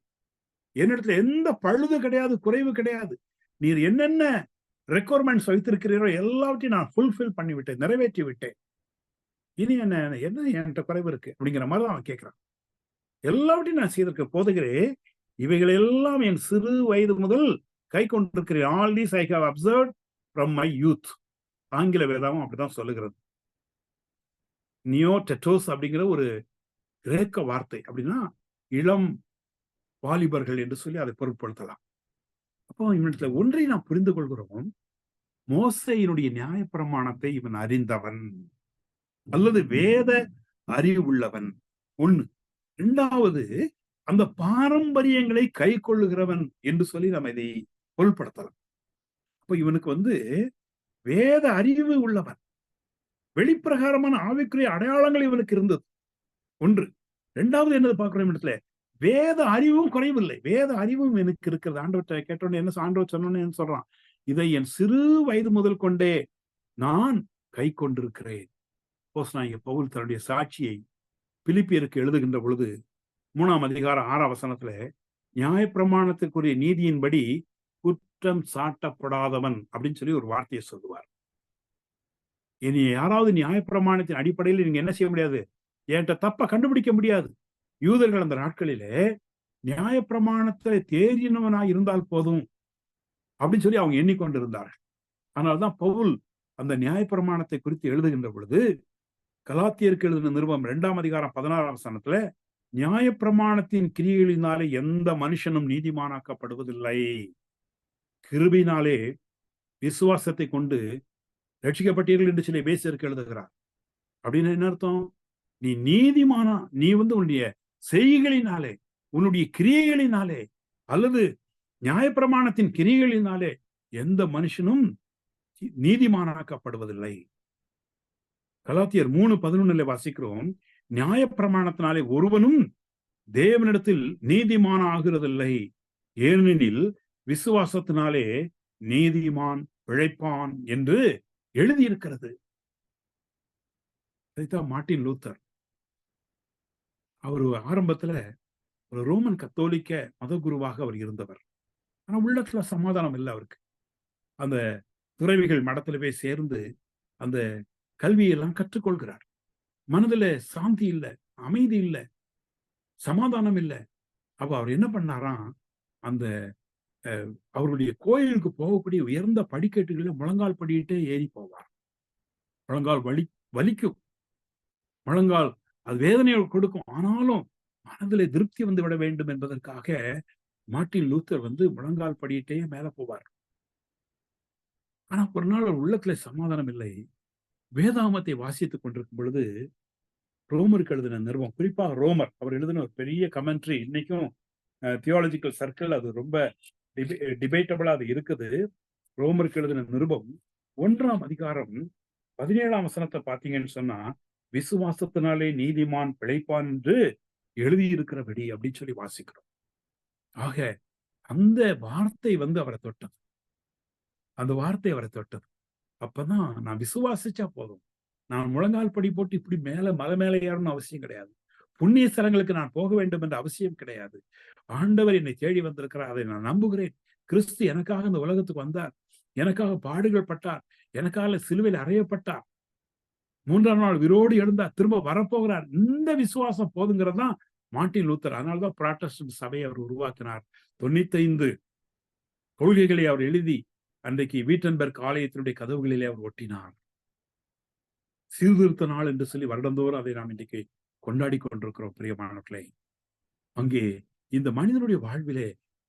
என்னிடத்துல எந்த பழுது கிடையாது, குறைவு கிடையாது. நீர் என்னென்ன ரெக்குவயர்மெண்ட்ஸ் வைத்திருக்கிறீரோ எல்லாவற்றையும் நான் ஃபுல்ஃபில் பண்ணி விட்டேன், நிறைவேற்றி விட்டேன். இனி என்ன என்கிட்ட குறைவு இருக்கு அப்படிங்கிற மாதிரிதான் அவன் கேட்கிறான். எல்லாவற்றையும் நான் செய்திருக்க போதுகிறே, இவைகள் எல்லாம் என் சிறு வயது முதல் கை கொண்டிருக்கிறேன். All these I have observed from my youth. ஆங்கில வேதாவும் அப்படிதான் சொல்லுகிறது. நியோ டெட்டோஸ் அப்படிங்கிற ஒரு கிரேக்க வார்த்தை. அப்படின்னா இளம் வாலிபர்கள் என்று சொல்லி அதை பொருட்படுத்தலாம். அப்போ இவனிடத்துல ஒன்றை நாம் புரிந்து கொள்கிறோம், மோசேயினுடைய நியாயப்பிரமாணத்தை இவன் அறிந்தவன். அல்லது வேத அறிவுள்ளவன் ஒண்ணு. இரண்டாவது, அந்த பாரம்பரியங்களை கை கொள்ளுகிறவன் என்று சொல்லி நம்ம இதை பொருள்படுத்தலாம். அப்ப இவனுக்கு வேத அறிவு உள்ளவன், வெளிப்பிரகாரமான ஆவிக்குரிய அடையாளங்கள் இவனுக்கு இருந்தது ஒன்று. இரண்டாவது என்னது பார்க்கிறோம் இடத்துல, வேத அறிவும் குறைவில்லை. வேத அறிவும் எனக்கு இருக்கிறது. ஆண்டவர்கிட்ட கேட்டோன்னு என்ன ஆண்டவர் சொன்னோன்னு என்ன சொல்றான், இதை என் சிறு வயது முதல் கொண்டே நான் கை கொண்டிருக்கிறேன். அப்போஸ்தலனாகிய பவுல் தன்னுடைய சாட்சியை பிலிப்பியருக்கு எழுதுகின்ற பொழுது 3ஆம் அதிகாரம் 6ஆம் வசனத்துல, நியாயப்பிரமாணத்திற்குரிய நீதியின்படி குற்றம் சாட்டப்படாதவன் அப்படின்னு சொல்லி ஒரு வார்த்தையை சொல்லுவார். இனி யாராவது நியாயப்பிரமாணத்தின் அடிப்படையில் நீங்க என்ன செய்ய முடியாது, என்கிட்ட தப்ப கண்டுபிடிக்க முடியாது. யூதர்கள் அந்த நாட்களிலே நியாயப்பிரமாணத்தை தேறினவனாய் இருந்தால் போதும் அப்படின்னு சொல்லி அவங்க எண்ணிக்கொண்டிருந்தார்கள். அதனால்தான் பவுல் அந்த நியாயப்பிரமாணத்தை குறித்து எழுதுகின்ற பொழுது, கலாத்தியருக்கு எழுதின நிருபம் 2ஆம் அதிகாரம் 16ஆம் வசனத்துல, நியாயப்பிரமாணத்தின் கிரியைகளினாலே எந்த மனுஷனும் நீதிமானாக்கப்படுவதில்லை, கிருபையினாலே விசுவாசத்தை கொண்டு ரட்சிக்கப்பட்டீர்கள் என்று சொல்லி எபேசியருக்கு எழுதுகிறார். அப்படின்னு என்ன அர்த்தம், நீ நீதிமானா, நீ உன்னுடைய செய்கைகளினாலே, உன்னுடைய கிரியைகளினாலே அல்லது நியாயப்பிரமாணத்தின் கிரியைகளினாலே எந்த மனுஷனும் நீதிமானாக்கப்படுவதில்லை. கலாத்தியர் 3:11 வாசிக்கிறோம், நியாயப்பிரமாணத்தினாலே ஒருவனும் தேவனிடத்தில் நீதிமான ஆகிறதில்லை, ஏனெனில் விசுவாசத்தினாலே நீதிமான் பிழைப்பான் என்று எழுதியிருக்கிறது. இதைத்தான் மார்ட்டின் லூத்தர், அவர் ஆரம்பத்துல ஒரு ரோமன் கத்தோலிக்க மத குருவாக அவர் இருந்தவர். ஆனா உள்ளத்துல சமாதானம் இல்லை அவருக்கு. அந்த துறவிகள் மடத்துல போய் சேர்ந்து அந்த கல்வியெல்லாம் கற்றுக்கொள்கிறார். மனதுல சாந்தி இல்லை, அமைதி இல்லை, சமாதானம் இல்லை. அப்ப அவர் என்ன பண்ணாராம், அந்த அவருடைய கோயிலுக்கு போகக்கூடிய உயர்ந்த படிக்கட்டுகளில் முழங்கால் படியிட்டே ஏறி போவார். முழங்கால் வலிக்கும், முழங்கால் அது வேதனையை கொடுக்கும். ஆனாலும் மனதிலே திருப்தி வந்து விட வேண்டும் என்பதற்காக மார்ட்டின் லூத்தர் முழங்கால் படியிட்டே மேல போவார். ஆனா ஒரு நாள் அவர் உள்ளத்துல சமாதானம் இல்லை. வேதாகமத்தை வாசித்துக் கொண்டிருக்கும் பொழுது, ரோமருக்கு எழுதின நிருபம், குறிப்பாக ரோமர் அவர் எழுதின ஒரு பெரிய கமெண்ட்ரி, இன்னைக்கும் தியாலஜிக்கல் சர்க்கிள் அது ரொம்ப டிபேட்டபிளா அது இருக்குது. ரோமருக்கு எழுதின நிருபம் 1ஆம் அதிகாரம் 17ஆம் வசனத்தை பார்த்தீங்கன்னு சொன்னா, விசுவாசத்தினாலே நீதிமான் பிழைப்பான் என்று எழுதியிருக்கிறபடி அப்படின்னு சொல்லி வாசிக்கிறோம். ஆக அந்த வார்த்தை அவரை தொட்டது. அந்த வார்த்தை அவரை தொட்டது. அப்பதான் நான் விசுவாசிச்சா போதும், நான் முழங்கால் படி போட்டு இப்படி மலை மேல ஏறணும்னு அவசியம் கிடையாது, புண்ணிய ஸ்தலங்களுக்கு நான் போக வேண்டும் என்ற அவசியம் கிடையாது. ஆண்டவர் என்னை தேடி வந்திருக்கிறார், அதை நான் நம்புகிறேன். கிறிஸ்து எனக்காக இந்த உலகத்துக்கு வந்தார், எனக்காக பாடுகள் பட்டார், எனக்காக சிலுவையில் அறையப்பட்டார், 3ஆம் நாள் உயிரோடு எழுந்தார், திரும்ப வரப்போகிறார். இந்த விசுவாசம் போதுங்கிறதுதான் மார்ட்டின் லூத்தர். அதனால்தான் புராட்டஸ்டன்ட் சபையை அவர் உருவாக்கினார். 95 கொள்கைகளை அவர் எழுதி அன்றைக்கு வீட்டன்பர்க் ஆலயத்தினுடைய கதவுகளிலே அவர் ஒட்டினார். சீர்திருத்த நாள் என்று சொல்லி வருடந்தோறும் அதை நாம் இன்றைக்கு கொண்டாடி கொண்டிருக்கிறோம். பிரியமானவர்களே, அங்கே இந்த மனிதனுடைய வாழ்விலே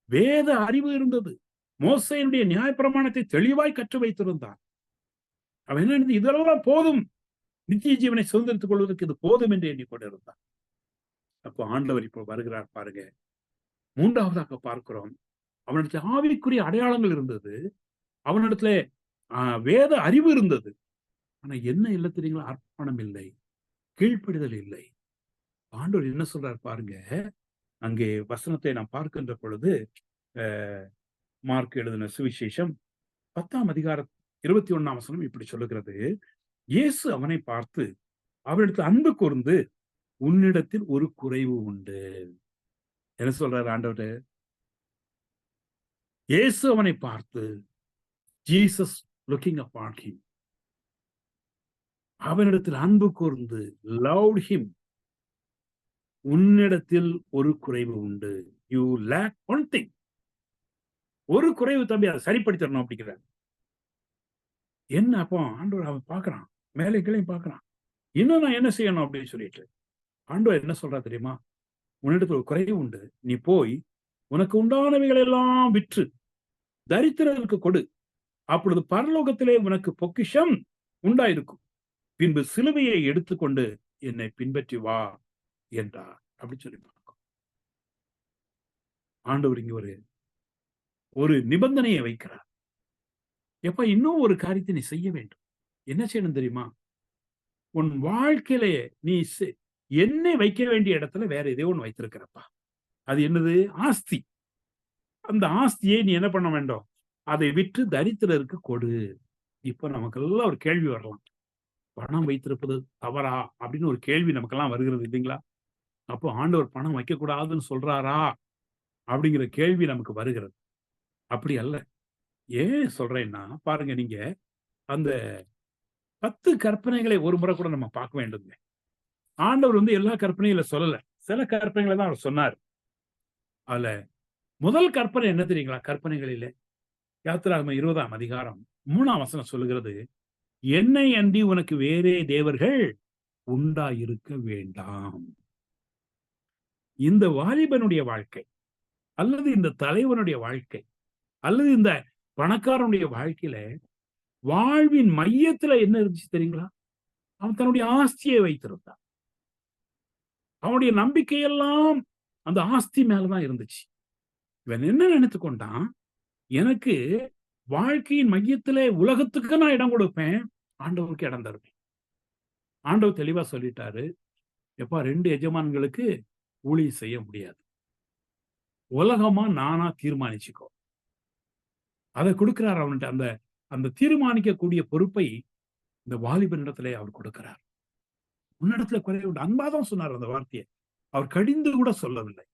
வேத அறிவு இருந்தது. மோசேயினுடைய நியாயப்பிரமாணத்தை தெளிவாய் கற்று வைத்திருந்தான். அவன் என்ன, இதெல்லாம் போதும், நித்திய ஜீவனை சுதந்திரித்துக் கொள்வதற்கு இது போதும் என்று எண்ணிக்கொண்டிருந்தான். அப்போ ஆண்டவர் இப்போ வருகிறார் பாருங்க. 3ஆவதாக பார்க்கிறோம், அவனிடத்துல ஆவிக்குரிய அடையாளங்கள் இருந்தது, அவனிடத்துல வேத அறிவு இருந்தது. ஆனா என்ன இல்லை தெரியுங்களா, அர்ப்பணம் இல்லை, கீழ்ப்படிதல் இல்லை. ஆண்டவர் என்ன சொல்றார் பாருங்க. அங்கே வசனத்தை நாம் பார்க்கின்ற பொழுது, மார்க் எழுதின சுவிசேஷம் 10ஆம் அதிகாரம் 21ஆம் வசனம் இப்படி சொல்லுகிறது, இயேசு அவனை பார்த்து அவரிடத்தில் அன்பு கூர்ந்து, உன்னிடத்தில் ஒரு குறைவு உண்டு. என்ன சொல்றாரு ஆண்டவர்? இயேசு அவனை பார்த்து, ஜீசஸ் லுக்கிங் அப்பான் ஹிம், அவனிடத்தில் அன்பு கூர்ந்து, லவ்ட் ஹிம், உன்னிடத்தில் ஒரு குறைவு உண்டு. You lack one thing. ஒரு குறைவு தம்பி, அதை சரிப்படுத்தணும் அப்படிங்கிறார். என்ன அப்போ ஆண்டவர் அவன் பார்க்கறான், மேலே கீழே பார்க்கறான், இன்னும் நான் என்ன செய்யணும் அப்படின்னு சொல்லிட்டு ஆண்டவர் என்ன சொல்றா தெரியுமா? உன்னிடத்தில் ஒரு குறைவு உண்டு, நீ போய் உனக்கு உண்டானவைகள் எல்லாம் விற்று தரித்திரருக்கு கொடு, அப்பொழுது பரலோகத்திலே உனக்கு பொக்கிஷம் உண்டாயிருக்கும். பின்பு சிலுவையை எடுத்துக்கொண்டு என்னை பின்பற்றி வா என்றார். அப்படி சொல்லி பார்க்கும். ஆண்டவர் இங்க ஒரு நிபந்தனையை வைக்கிறார். எப்ப இன்னும் ஒரு காரியத்தை நீ செய்ய வேண்டும். என்ன செய்யணும் தெரியுமா? உன் வாழ்க்கையிலே நீ என்னை வைக்க வேண்டிய இடத்துல வேற ஏதோ ஒண்ணு வைத்திருக்கிறப்பா. அது என்னது? ஆஸ்தி. அந்த ஆஸ்தியை நீ என்ன பண்ண வேண்டும்? அதை விற்று தரித்திரருக்கு கொடு. இப்ப நமக்கெல்லாம் ஒரு கேள்வி வரலாம். பணம் வைத்திருப்பது தவறா அப்படின்னு ஒரு கேள்வி நமக்கெல்லாம் வருகிறது இல்லைங்களா? அப்போ ஆண்டவர் பணம் வைக்கக்கூடாதுன்னு சொல்றாரா அப்படிங்கிற கேள்வி நமக்கு வருகிறது. அப்படி அல்ல. ஏன் சொல்றேன்னா பாருங்க, நீங்க அந்த 10 கற்பனைகளை ஒரு முறை கூட நம்ம பார்க்க வேண்டுங்க. ஆண்டவர் எல்லா கற்பனைகளை சொல்லல. சில கற்பனைகளை தான் அவர் சொன்னார். அதுல முதல் கற்பனை என்ன தெரியுங்களா? கற்பனைகளிலே யாத்திராகமம் 20ஆம் அதிகாரம் 3ஆம் வசனம் சொல்லுகிறது, என்னை அன்றி உனக்கு வேறே தேவர்கள் உண்டாயிருக்க வேண்டாம். இந்த வாலிபனுடைய வாழ்க்கை அல்லது இந்த தலைவனுடைய வாழ்க்கை அல்லது இந்த பணக்காரனுடைய வாழ்க்கையில வாழ்வின் மையத்துல என்ன இருந்துச்சு தெரியுங்களா? அவன் தன்னுடைய ஆஸ்தியை வைத்திருந்தான். அவனுடைய நம்பிக்கையெல்லாம் அந்த ஆஸ்தி மேலதான் இருந்துச்சு. இவன் என்ன நினைத்துக்கொண்டான்? எனக்கு வாழ்க்கையின் மையத்திலே உலகத்துக்கு நான் இடம் கொடுப்பேன், ஆண்டவருக்கு இடம் தருவேன். ஆண்டவர் தெளிவா சொல்லிட்டாரு, எப்பா 2 எஜமான்களுக்கு ஊழியம் செய்ய முடியாது. உலகமா நானா தீர்மானிச்சுக்கோ. அதை கொடுக்கிறார் அவன்கிட்ட. அந்த அந்த தீர்மானிக்கக்கூடிய பொறுப்பை இந்த வாலிபனிடத்திலே அவர் கொடுக்கிறார். உன்னிடத்துல குறைவு அன்பாதான் சொன்னார் அந்த வார்த்தையை. அவர் கடிந்து கூட சொல்லவில்லை.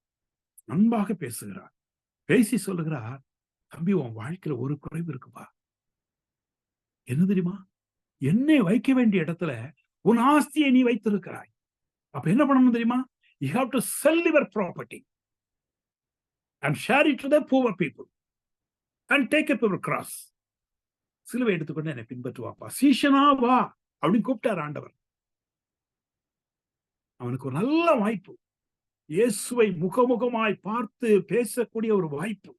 அன்பாக பேசுகிறார். பேசி சொல்லுகிறார், தம்பி உன் வாழ்க்கையில ஒரு குறைவு இருக்குப்பா. என்ன தெரியுமா? என்னை வைக்க வேண்டிய இடத்துல உன் ஆஸ்தியை நீ வைத்திருக்கிறாய். அப்ப என்ன பண்ணணும் தெரியுமா? You have to sell your property and share it to the poor people and take up your cross. சிலுவை எடுத்துக்கொண்டு என்னை பின்பற்றுவாப்பா, சீஷனா வா அப்படின்னு கூப்பிட்டார் ஆண்டவர். அவனுக்கு ஒரு நல்ல வாய்ப்பு. இயேசுவை முகமுகமாய் பார்த்து பேசக்கூடிய ஒரு வாய்ப்பு.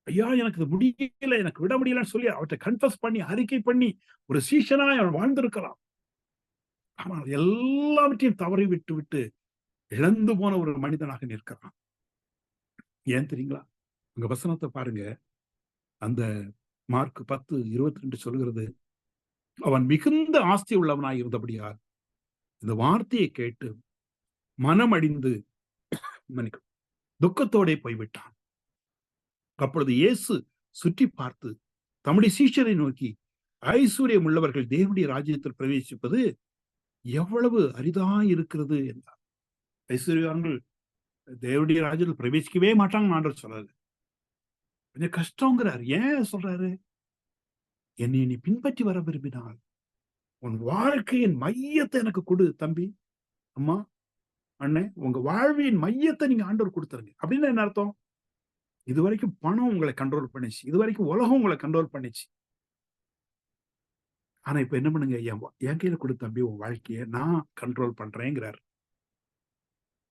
ஐயா எனக்கு இது முடியல, எனக்கு விட முடியலன்னு சொல்லி அவற்றை கன்ஃபஸ் பண்ணி அறிக்கை பண்ணி ஒரு சீஷனாய் அவன் வாழ்ந்திருக்கலாம். ஆனால் எல்லாவற்றையும் தவறி விட்டு இழந்து போன ஒரு மனிதனாக நிற்கிறான். ஏன் தெரியுங்களா? உங்க வசனத்தை பாருங்க. அந்த மார்க் 10:22 சொல்கிறது, அவன் மிகுந்த ஆஸ்தி உள்ளவனாய் இருந்தபடியால் இந்த வார்த்தையை கேட்டு மனமடிந்து துக்கத்தோடே போய்விட்டான். அப்பொழுது இயேசு சுற்றி பார்த்து தம்முடைய சீஷரை நோக்கி, ஐஸ்வர்யம் உள்ளவர்கள் தேவனுடைய ராஜ்யத்தில் பிரவேசிப்பது எவ்வளவு அரிதாய் இருக்கிறது என்றார். ஐஸ்வர்யவான்கள் தேவனுடைய ராஜ்யத்தில் பிரவேசிக்கவே மாட்டாங்க ஆண்டவர் சொல்லல. கொஞ்சம் கஷ்டங்கிறார். ஏன் சொல்றாரு? என்னை நீ பின்பற்றி வர விரும்பினால் உன் வாழ்க்கையின் மையத்தை எனக்கு கொடு தம்பி, அம்மா, அண்ணே. உங்க வாழ்வின் மையத்தை நீங்க ஆண்டவர் கொடுத்துருங்க. அப்படின்னு என்ன அர்த்தம்? இதுவரைக்கும் பணம் உங்களை கண்ட்ரோல் பண்ணிச்சு, இதுவரைக்கும் உலகம் உங்களை கண்ட்ரோல் பண்ணிச்சு. ஆனா இப்ப என்ன பண்ணுங்க? என் கையில கொடு தம்பி உன் வாழ்க்கையை, நான் கண்ட்ரோல் பண்றேங்கிறார்.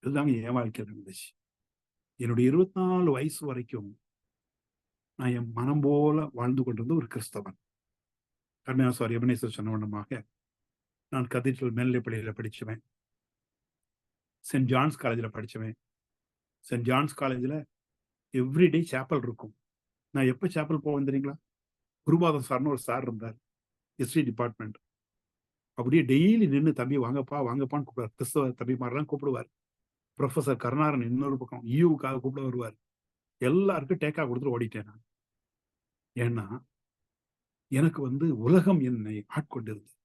இதுதாங்க என் வாழ்க்கையில் இருந்துச்சு. என்னுடைய 24 வயசு வரைக்கும் நான் என் மனம் போல வாழ்ந்து கொண்டிருந்த ஒரு கிறிஸ்தவன். கர்மேஸ்வர் எபனேசர் சொன்னவண்ணமாக நான் கதீட்ரல் மேல்நிலைப்பள்ளியில படிச்சவன். சென்ட் ஜான்ஸ் காலேஜில் படிச்சவன். சென்ட் ஜான்ஸ் காலேஜில் எவ்ரிடே சேப்பல் இருக்கும். நான் எப்போ சேப்பல் போவேன் தெரியுங்களா? குருபாதம் சார்னு ஒரு சார் இருந்தார், ஹிஸ்டரி டிபார்ட்மெண்ட். அப்படியே டெய்லி நின்று தம்பி வாங்கப்பா வாங்கப்பான்னு கூப்பிடுவார். கிறிஸ்தவ தம்பி மாதிரிலாம் கூப்பிடுவார். ப்ரொஃபசர் கருணாரன் இன்னொரு பக்கம் ஈவுக்காக கூப்பிட வருவார். எல்லாருக்கும் டேக்கா கொடுத்துட்டு ஓடிட்டேன் நான். ஏன்னா எனக்கு உலகம் என்னை ஆட்கொண்டிருந்தது.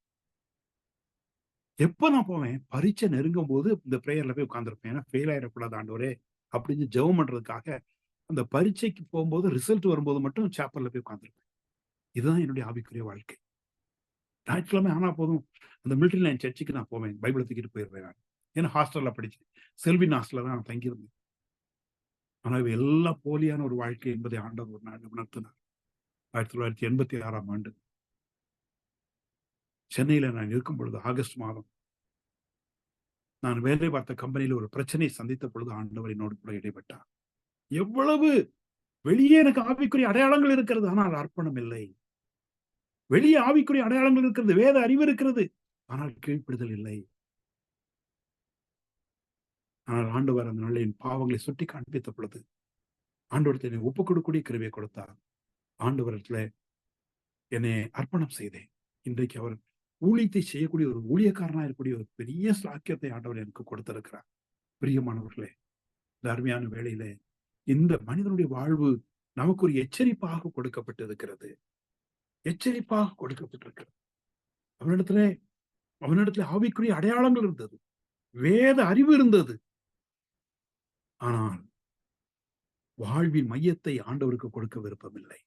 எப்ப நான் போவேன்? பரீட்சை நெருங்கும் போது இந்த பிரேயர்ல போய் உட்கார்ந்துருப்பேன். ஏன்னா ஃபெயில் ஆயிடக்கூடாது ஆண்டவரே அப்படின்னு ஜெபம் பண்றதுக்காக அந்த பரீட்சைக்கு போகும்போது ரிசல்ட் வரும்போது மட்டும் சேப்பல்ல போய் உட்கார்ந்துருப்பேன். இதுதான் என்னுடைய ஆவிக்குரிய வாழ்க்கை. ஞாயிற்றுக்கிழமை ஆனா போதும் அந்த மிலிட்டரி லைன் சர்ச்சுக்கு நான் போவேன். பைபிளை தூக்கிட்டு போயிடுவேன் நான். ஏன்னா ஹாஸ்டல்ல படிச்சேன். செல்வின் ஹாஸ்டல்ல தான் நான் தங்கியிருந்தேன். ஆனா இவ எல்லாம் போலியான ஒரு வாழ்க்கை என்பதை ஆண்டவர் ஒரு நாள் உணர்த்தினார். 1986ஆம் ஆண்டு சென்னையில நான் இருக்கும் பொழுது ஆகஸ்ட் மாதம் நான் வேலை பார்த்த கம்பெனியில ஒரு பிரச்சனையை சந்தித்த பொழுது ஆண்டவர் என்னோடு கூட இடைப்பட்டார். எவ்வளவு வெளியே எனக்கு ஆவிக்குரிய அடையாளங்கள் இருக்கிறது, ஆனால் அர்ப்பணம் இல்லை. வெளியே ஆவிக்குரிய அடையாளங்கள் இருக்கிறது, வேத அறிவு இருக்கிறது, ஆனால் கீழ்ப்படுதல் இல்லை. ஆனால் ஆண்டவர் அந்த நாளில் என் பாவங்களை சுட்டி காண்பித்த பொழுது ஆண்டவரத்தை என்னை ஒப்புக் கொடுக்கக்கூடிய கிருபையை கொடுத்தார். ஆண்டவரத்துல என்னை அர்ப்பணம் செய்தேன். இன்றைக்கு அவர் ஊழியத்தை செய்யக்கூடிய ஒரு ஊழியக்காரனா இருக்கக்கூடிய ஒரு பெரிய சாக்கியத்தை ஆண்டவர் எனக்கு கொடுத்திருக்கிறார். பிரியமானவர்களே, இந்த அருமையான வேளையில இந்த மனிதனுடைய வாழ்வு நமக்கு ஒரு எச்சரிப்பாக கொடுக்கப்பட்டிருக்கிறது. எச்சரிப்பாக கொடுக்கப்பட்டிருக்கிறது. அவனிடத்துல ஆவிக்குரிய அடையாளங்கள் இருந்தது, வேத அறிவு இருந்தது. ஆனால் வாழ்வின் மையத்தை ஆண்டவருக்கு கொடுக்க விருப்பமில்லை.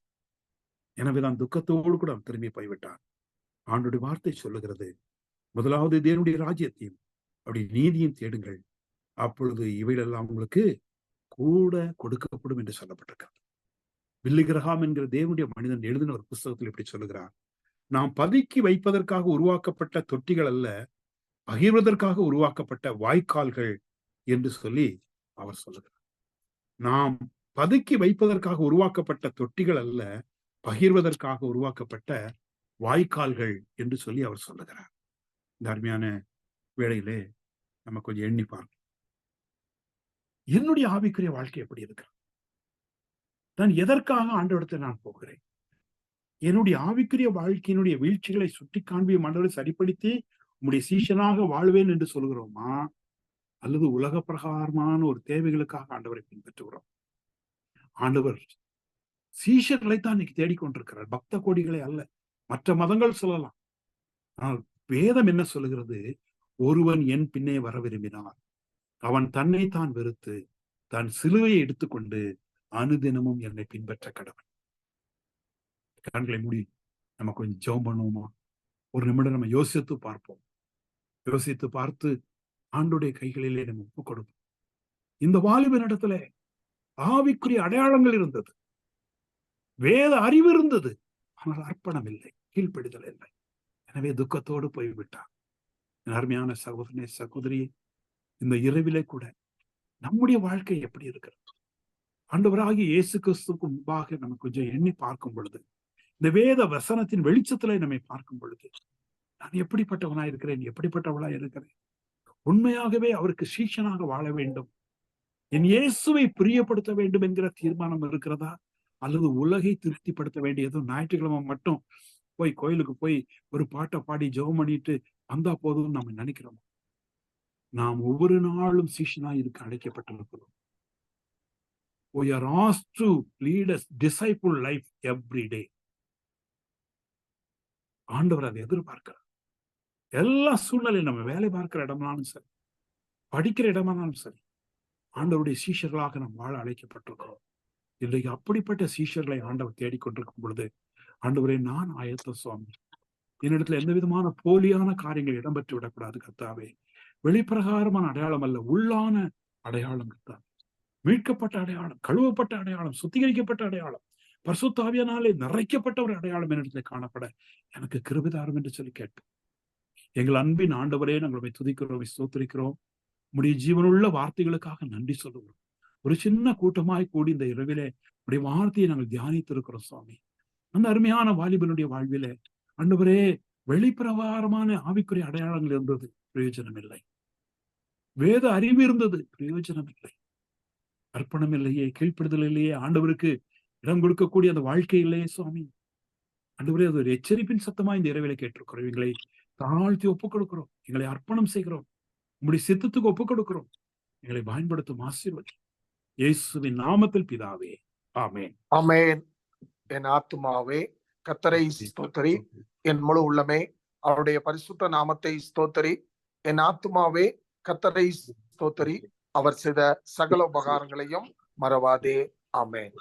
எனவேதான் துக்கத்தோடு கூட அவன் திரும்பி போய்விட்டான். ஆண்டோடைய வார்த்தை சொல்லுகிறது, முதலாவது தேவனுடைய ராஜ்யத்தையும் அப்படி நீதியும் தேடுங்கள், அப்பொழுது இவைகளெல்லாம் உங்களுக்கு கூட கொடுக்கப்படும் என்று சொல்லப்பட்டிருக்கிறது. பில்லி கிரஹாம் என்கிற தேவனுடைய மனிதன் எழுதின ஒரு புஸ்தகத்தில் இப்படி சொல்லுகிறார், நாம் பதுக்கி வைப்பதற்காக உருவாக்கப்பட்ட தொட்டிகள் அல்ல, பகிர்வதற்காக உருவாக்கப்பட்ட வாய்க்கால்கள் என்று சொல்லி அவர் சொல்லுகிறார். நாம் பதுக்கி வைப்பதற்காக உருவாக்கப்பட்ட தொட்டிகள் அல்ல, பகிர்வதற்காக உருவாக்கப்பட்ட வாய்க்கால்கள் என்று சொல்லி அவர் சொல்லுகிறார். இந்த அருமையான வேளையிலே நம்ம கொஞ்சம் எண்ணி பார்க்கணும். என்னுடைய ஆவிக்குரிய வாழ்க்கை எப்படி இருக்கிறது? நான் எதற்காக ஆண்டவரிடத்தில் நான் போகிறேன்? என்னுடைய ஆவிக்குரிய வாழ்க்கையினுடைய வீழ்ச்சிகளை சுட்டி காண்பியும் ஆண்டவரை சரிப்படுத்தி உம்முடைய சீஷனாக வாழ்வேன் என்று சொல்கிறோமா, அல்லது உலக பிரகாரமான ஒரு தேவைகளுக்காக ஆண்டவரை பின்பற்றுகிறோம்? ஆண்டவர் சீஷர்களை தான் இன்னைக்கு தேடிக்கொண்டிருக்கிறார், பக்த கோடிகளை அல்ல. மற்ற மதங்கள் சொல்லலாம், ஆனால் வேதம் என்ன சொல்லுகிறது? ஒருவன் என் பின்னே வர விரும்பினார், அவன் தன்னை தான் வெறுத்து தன் சிலுவையை எடுத்துக்கொண்டு அனுதினமும் என்னை பின்பற்ற கடவன். கண்களை மூடி நம்ம கொஞ்சம் ஜெபம் பண்ணுவோமா? ஒரு நிமிடம் நம்ம யோசித்து பார்ப்போம். யோசித்து பார்த்து ஆண்டுடைய கைகளிலே நம்ம ஒப்பு கொடுப்போம். இந்த வாலிபன் இடத்துல ஆவிக்குரிய அடையாளங்கள் இருந்தது, வேத அறிவு இருந்தது, ஆனால் அர்ப்பணம் இல்லை, கீழ்ப்படிதல் இல்லை. எனவே துக்கத்தோடு போய்விட்டார். அருமையான சகோதரனே, சகோதரி, இந்த இரவிலே கூட நம்முடைய வாழ்க்கை எப்படி இருக்கிறது? ஆண்டவராகிய இயேசு கிறிஸ்துவுக்கு முன்பாக நம்ம கொஞ்சம் எண்ணி பார்க்கும் பொழுது, இந்த வேத வசனத்தின் வெளிச்சத்துல நம்மை பார்க்கும் பொழுது, நான் எப்படிப்பட்டவனா இருக்கிறேன், எப்படிப்பட்டவளா இருக்கிறேன்? உண்மையாகவே அவருக்கு சீஷனாக வாழ வேண்டும், என் இயேசுவை பிரியப்படுத்த வேண்டும் என்கிற தீர்மானம் இருக்கிறதா? அல்லது உலகை திருப்திப்படுத்த வேண்டியதும் ஞாயிற்றுக்கிழமை மட்டும் போய் கோயிலுக்கு போய் ஒரு பாட்டை பாடி ஜெபம் பண்ணிட்டு வந்தா போதும் நம்ம நினைக்கிறோம்? நாம் ஒவ்வொரு நாளும் சீஷனா இருக்க அழைக்கப்பட்டிருக்கிறோம். We are asked to lead a disciple life every day. ஆண்டவர் அதை எதிர்பார்க்கிறார். எல்லா சூழ்நிலையும் நம்ம வேலை பார்க்கிற இடமானாலும் சரி, படிக்கிற இடமானாலும் சரி, ஆண்டவருடைய சீஷர்களாக நாம் வாழ அழைக்கப்பட்டிருக்கிறோம். இன்றைக்கு அப்படிப்பட்ட சீஷர்களை ஆண்டவர் தேடிக்கொண்டிருக்கும் பொழுது, ஆண்டவரே நான் ஆயத்த சுவாமி, என்னிடத்துல எந்த விதமான போலியான காரியங்கள் இடம்பெற்று விடக்கூடாது கர்த்தாவே. வெளிப்பிரகாரமான அடையாளம் அல்ல, உள்ளான அடையாளம் கர்த்தாவே. மீட்கப்பட்ட அடையாளம், கழுவப்பட்ட அடையாளம், சுத்திகரிக்கப்பட்ட அடையாளம், பரிசுத்த ஆவியினாலே நிறைக்கப்பட்ட ஒரு அடையாளம் என்னிடத்துல காணப்பட எனக்கு கிருபை தாரும் என்று சொல்லி கேட்போம். எங்கள் அன்பின் ஆண்டவரே, நாங்கள் துதிக்கிறோம், ஸ்தோத்திரிக்கிறோம். உம்முடைய ஜீவனுள்ள வார்த்தைகளுக்காக நன்றி சொல்லுகிறோம். ஒரு சின்ன கூட்டமாய் கூடி இந்த இரவிலே உடைய வார்த்தையை நாங்கள் தியானித்திருக்கிறோம் சுவாமி. அந்த அருமையான வாலிபனுடைய வாழ்விலே ஆண்டவரே, வெளிப்பிரகாரமான ஆவிக்குரிய அடையாளங்கள் இருந்தது, பிரயோஜனம் இல்லை. வேத அறிவு இருந்தது, பிரயோஜனம் இல்லை. அர்ப்பணம் இல்லையே, கீழ்ப்படுதல் இல்லையே, ஆண்டவருக்கு இடம் கொடுக்கக்கூடிய அந்த வாழ்க்கை இல்லையே சுவாமி. ஆண்டவரே, அது ஒரு எச்சரிப்பின் சத்தமா இந்த இரவிலே கேட்டிருக்கிறோம். எங்களை தாழ்த்தி ஒப்புக் கொடுக்கிறோம், எங்களை அர்ப்பணம் செய்கிறோம், உம்முடைய சித்தத்துக்கு ஒப்புக் கொடுக்கிறோம். எங்களை பயன்படுத்தும் ஆசீர்வதி இயேசுவின் நாமத்தில் பிதாவே, ஆமென். ஆமென். என் ஆத்துமாவே கர்த்தரை ஸ்தோத்திரி, என் முழு உள்ளமே அவருடைய பரிசுத்த நாமத்தை ஸ்தோத்திரி. என் ஆத்துமாவே கர்த்தரை ஸ்தோத்திரி, அவர் செய்த சகல உபகாரங்களையும் மறவாதே. ஆமென்.